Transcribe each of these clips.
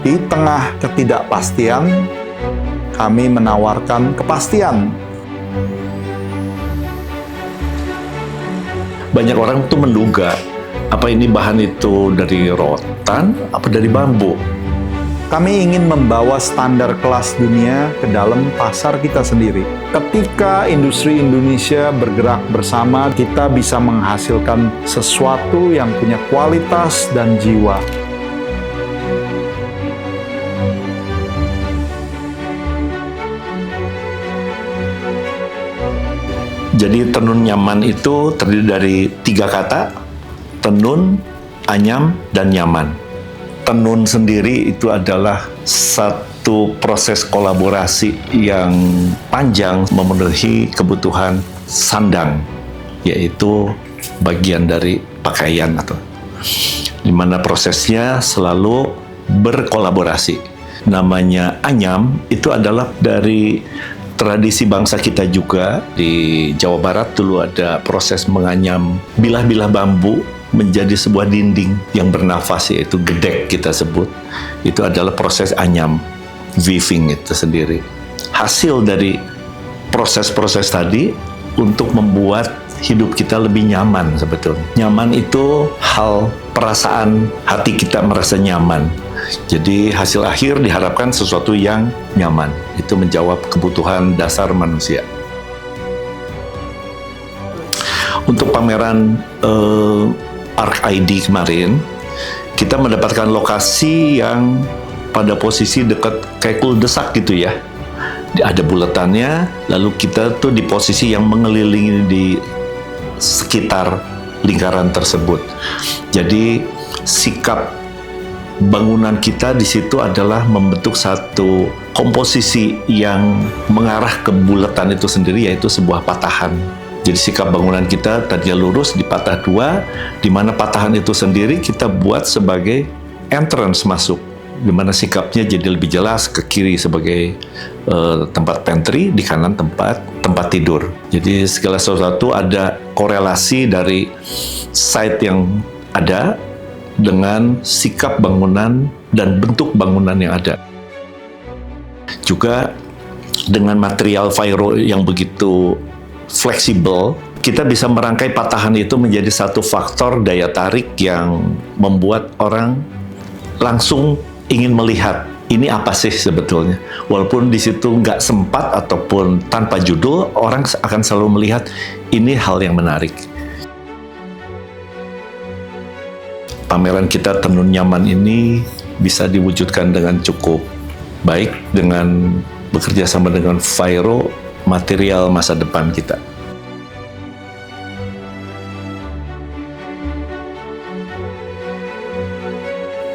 Di tengah ketidakpastian, kami menawarkan kepastian. Banyak orang tuh menduga, apa ini bahan itu dari rotan, apa dari bambu? Kami ingin membawa standar kelas dunia ke dalam pasar kita sendiri. Ketika industri Indonesia bergerak bersama, kita bisa menghasilkan sesuatu yang punya kualitas dan jiwa. Jadi tenun nyaman itu terdiri dari 3 kata, tenun, anyam, dan nyaman. Tenun sendiri itu adalah satu proses kolaborasi yang panjang memenuhi kebutuhan sandang, yaitu bagian dari pakaian atau di mana prosesnya selalu berkolaborasi. Namanya anyam itu adalah dari tradisi bangsa kita juga. Di Jawa Barat dulu ada proses menganyam bilah-bilah bambu menjadi sebuah dinding yang bernafas, yaitu gedek kita sebut. Itu adalah proses anyam, weaving itu sendiri. Hasil dari proses-proses tadi untuk membuat hidup kita lebih nyaman sebetulnya. Nyaman itu hal perasaan hati kita merasa nyaman. Jadi hasil akhir diharapkan sesuatu yang nyaman. Itu menjawab kebutuhan dasar manusia. Untuk pameran Arc ID kemarin, kita mendapatkan lokasi yang pada posisi dekat kayak kuldesak gitu ya. Ada buletannya, lalu kita tuh di posisi yang mengelilingi di sekitar lingkaran tersebut. Jadi sikap bangunan kita di situ adalah membentuk satu komposisi yang mengarah ke bulatan itu sendiri, yaitu sebuah patahan. Jadi sikap bangunan kita tadinya lurus dipatah 2, di mana patahan itu sendiri kita buat sebagai entrance masuk, di mana sikapnya jadi lebih jelas, ke kiri sebagai tempat pantry, di kanan tempat tidur. Jadi segala sesuatu ada korelasi dari site yang ada dengan sikap bangunan dan bentuk bangunan yang ada. Juga dengan material Fairo yang begitu fleksibel, kita bisa merangkai patahan itu menjadi satu faktor daya tarik yang membuat orang langsung ingin melihat ini apa sih sebetulnya. Walaupun di situ nggak sempat ataupun tanpa judul, orang akan selalu melihat ini hal yang menarik. Pameran kita Tenun Nyaman ini bisa diwujudkan dengan cukup baik dengan bekerja sama dengan Fairo, material masa depan kita.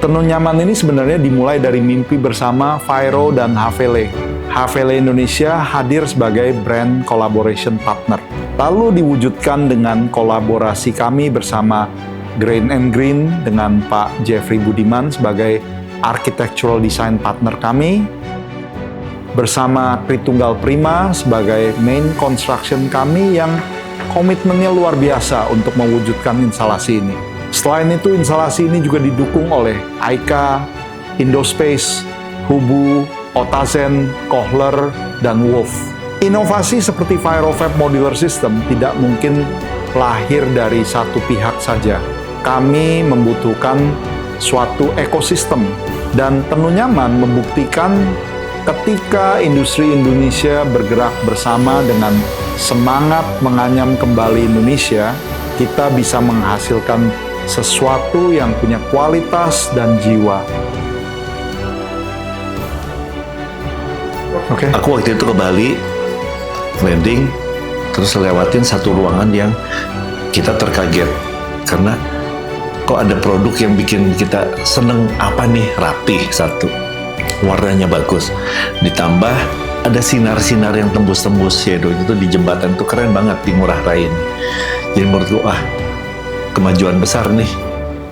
Tenun Nyaman ini sebenarnya dimulai dari mimpi bersama Fairo dan Havele. Havele Indonesia hadir sebagai brand collaboration partner. Lalu diwujudkan dengan kolaborasi kami bersama Grain and Green dengan Pak Jeffrey Budiman sebagai architectural design partner kami, bersama Tritunggal Prima sebagai main construction kami yang komitmennya luar biasa untuk mewujudkan instalasi ini. Selain itu, instalasi ini juga didukung oleh Aika, Indospace, Hubu, Otazen, Kohler, dan Wolf. Inovasi seperti Fairofab Modular System tidak mungkin lahir dari satu pihak saja. Kami membutuhkan suatu ekosistem, dan Tenun Nyaman membuktikan ketika industri Indonesia bergerak bersama dengan semangat menganyam kembali Indonesia, kita bisa menghasilkan sesuatu yang punya kualitas dan jiwa. Aku waktu itu ke Bali, landing, terus lewatin satu ruangan yang kita terkaget. Karena kok ada produk yang bikin kita seneng, apa nih, rapih satu. Warnanya bagus. Ditambah ada sinar-sinar yang tembus-tembus shadow itu di jembatan, itu keren banget di Ngurah Rai. Jadi menurutku, kemajuan besar nih.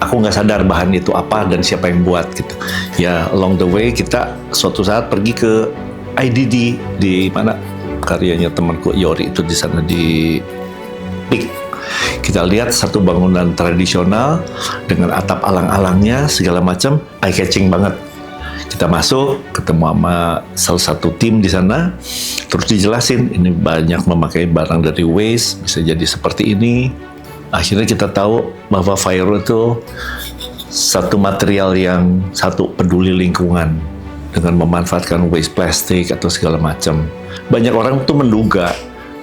Aku nggak sadar bahan itu apa dan siapa yang buat gitu. Ya, along the way kita suatu saat pergi ke IDD di mana karyanya temanku Yori itu di sana di Pik. Kita lihat satu bangunan tradisional dengan atap alang-alangnya segala macam, eye catching banget. Kita masuk, ketemu sama salah satu tim di sana, terus dijelasin, ini banyak memakai barang dari waste, bisa jadi seperti ini. Akhirnya kita tahu bahwa Fairo itu satu material yang peduli lingkungan dengan memanfaatkan waste plastik atau segala macam. Banyak orang tuh menduga,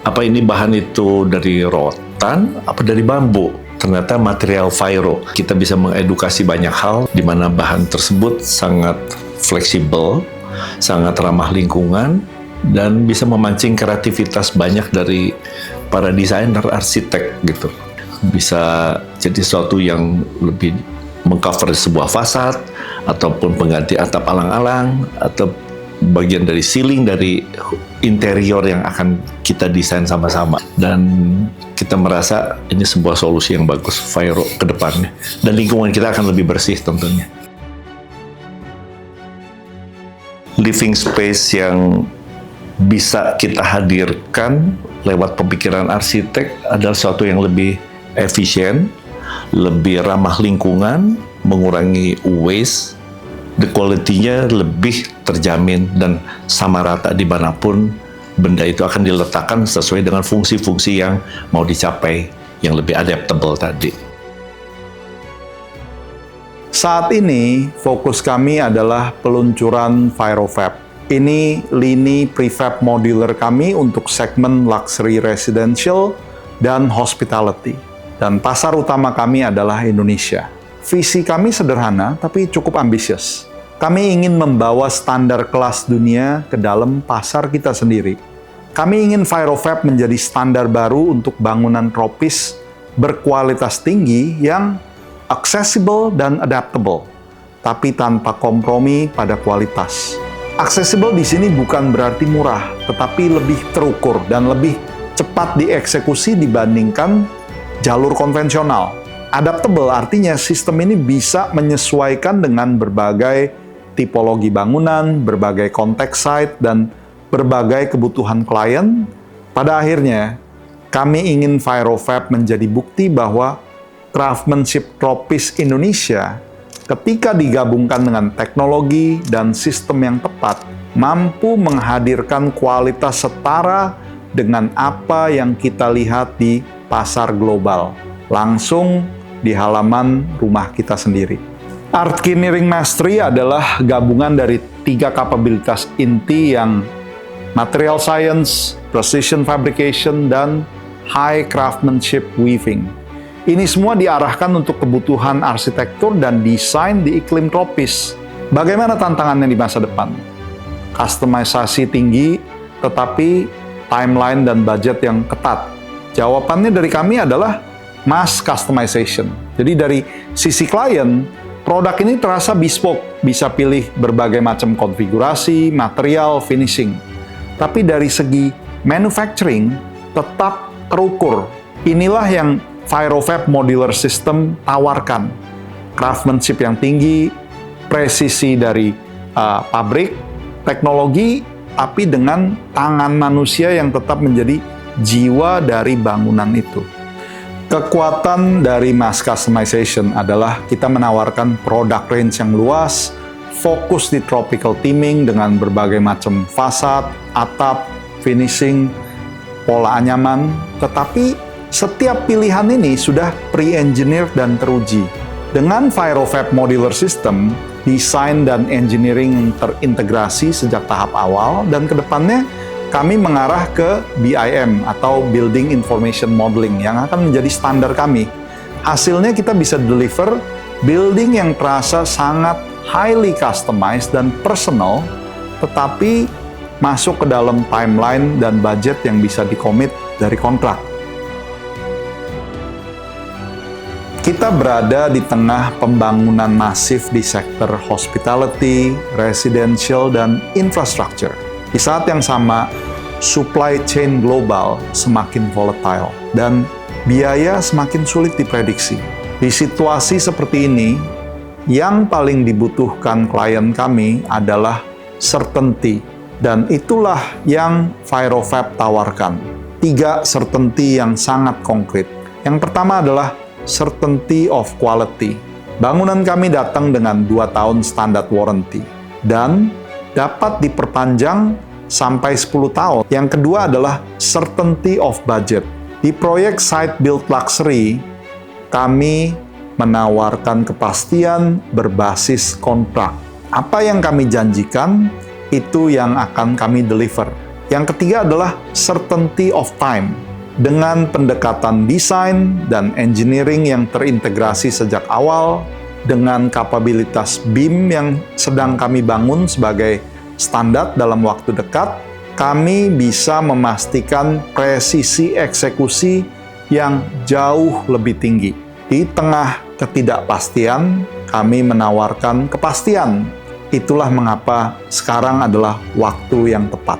apa ini bahan itu dari rotan, apa dari bambu? Ternyata material Fairo. Kita bisa mengedukasi banyak hal, di mana bahan tersebut sangat fleksibel, sangat ramah lingkungan, dan bisa memancing kreativitas banyak dari para desainer arsitek gitu. Bisa jadi sesuatu yang lebih mengcover sebuah fasad, ataupun pengganti atap alang-alang, atau bagian dari ceiling dari interior yang akan kita desain sama-sama. Dan kita merasa ini sebuah solusi yang bagus Fairo ke depannya. Dan lingkungan kita akan lebih bersih tentunya. Living space yang bisa kita hadirkan lewat pemikiran arsitek adalah sesuatu yang lebih efisien, lebih ramah lingkungan, mengurangi waste, the quality-nya lebih terjamin dan sama rata dimanapun benda itu akan diletakkan sesuai dengan fungsi-fungsi yang mau dicapai, yang lebih adaptable tadi. Saat ini, fokus kami adalah peluncuran FairoFab. Ini lini prefab modular kami untuk segmen luxury residential dan hospitality. Dan pasar utama kami adalah Indonesia. Visi kami sederhana, tapi cukup ambisius. Kami ingin membawa standar kelas dunia ke dalam pasar kita sendiri. Kami ingin FairoFab menjadi standar baru untuk bangunan tropis berkualitas tinggi yang accessible dan adaptable, tapi tanpa kompromi pada kualitas. Accessible di sini bukan berarti murah, tetapi lebih terukur dan lebih cepat dieksekusi dibandingkan jalur konvensional. Adaptable artinya sistem ini bisa menyesuaikan dengan berbagai tipologi bangunan, berbagai konteks site, dan berbagai kebutuhan klien. Pada akhirnya, kami ingin FairoFab menjadi bukti bahwa craftsmanship tropis Indonesia ketika digabungkan dengan teknologi dan sistem yang tepat, mampu menghadirkan kualitas setara dengan apa yang kita lihat di pasar global, langsung di halaman rumah kita sendiri. Art Engineering Mastery adalah gabungan dari 3 kapabilitas inti yang material science, precision fabrication, dan high craftsmanship weaving. Ini semua diarahkan untuk kebutuhan arsitektur dan desain di iklim tropis. Bagaimana tantangannya di masa depan? Customisasi tinggi, tetapi timeline dan budget yang ketat. Jawabannya dari kami adalah mass customization. Jadi dari sisi klien, produk ini terasa bespoke, bisa pilih berbagai macam konfigurasi, material, finishing. Tapi dari segi manufacturing, tetap terukur. Inilah yang FairoFab Modular System tawarkan. Craftsmanship yang tinggi, presisi dari pabrik, teknologi, tapi dengan tangan manusia yang tetap menjadi jiwa dari bangunan itu. Kekuatan dari mass customization adalah kita menawarkan produk range yang luas, fokus di tropical theming dengan berbagai macam fasad, atap, finishing, pola anyaman, tetapi setiap pilihan ini sudah pre-engineered dan teruji. Dengan FairoFab Modular System, desain dan engineering terintegrasi sejak tahap awal, dan kedepannya kami mengarah ke BIM atau Building Information Modeling yang akan menjadi standar kami. Hasilnya kita bisa deliver building yang terasa sangat highly customized dan personal, tetapi masuk ke dalam timeline dan budget yang bisa dikomit dari kontrak. Kita berada di tengah pembangunan masif di sektor hospitality, residential, dan infrastructure. Di saat yang sama, supply chain global semakin volatile dan biaya semakin sulit diprediksi. Di situasi seperti ini, yang paling dibutuhkan klien kami adalah certainty, dan itulah yang FairoFab tawarkan. 3 certainty yang sangat konkret. Yang pertama adalah certainty of quality. Bangunan kami datang dengan 2 tahun standar warranty. dan dapat diperpanjang sampai 10 tahun. Yang kedua adalah certainty of budget. Di proyek Site Built Luxury, kami menawarkan kepastian berbasis kontrak. Apa yang kami janjikan, itu yang akan kami deliver. Yang ketiga adalah certainty of time. Dengan pendekatan desain dan engineering yang terintegrasi sejak awal, dengan kapabilitas BIM yang sedang kami bangun sebagai standar dalam waktu dekat, kami bisa memastikan presisi eksekusi yang jauh lebih tinggi. Di tengah ketidakpastian, kami menawarkan kepastian. Itulah mengapa sekarang adalah waktu yang tepat.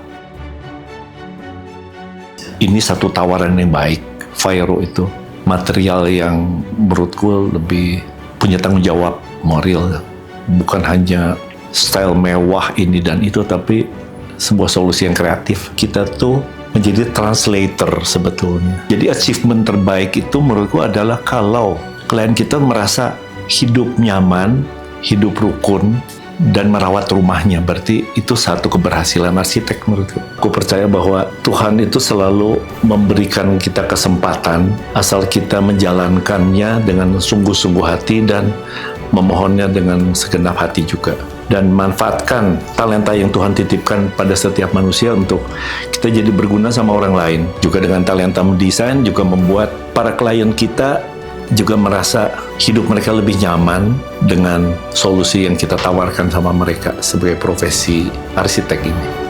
Ini satu tawaran yang baik, Fairo itu. Material yang menurutku lebih punya tanggung jawab moral. Bukan hanya style mewah ini dan itu, tapi sebuah solusi yang kreatif. Kita tuh menjadi translator sebetulnya. Jadi achievement terbaik itu menurutku adalah kalau klien kita merasa hidup nyaman, hidup rukun, dan merawat rumahnya. Berarti itu satu keberhasilan arsitek menurutku. Aku percaya bahwa Tuhan itu selalu memberikan kita kesempatan asal kita menjalankannya dengan sungguh-sungguh hati dan memohonnya dengan segenap hati juga. Dan manfaatkan talenta yang Tuhan titipkan pada setiap manusia untuk kita jadi berguna sama orang lain. Juga dengan talenta mendesain juga membuat para klien kita juga merasa hidup mereka lebih nyaman dengan solusi yang kita tawarkan sama mereka sebagai profesi arsitek ini.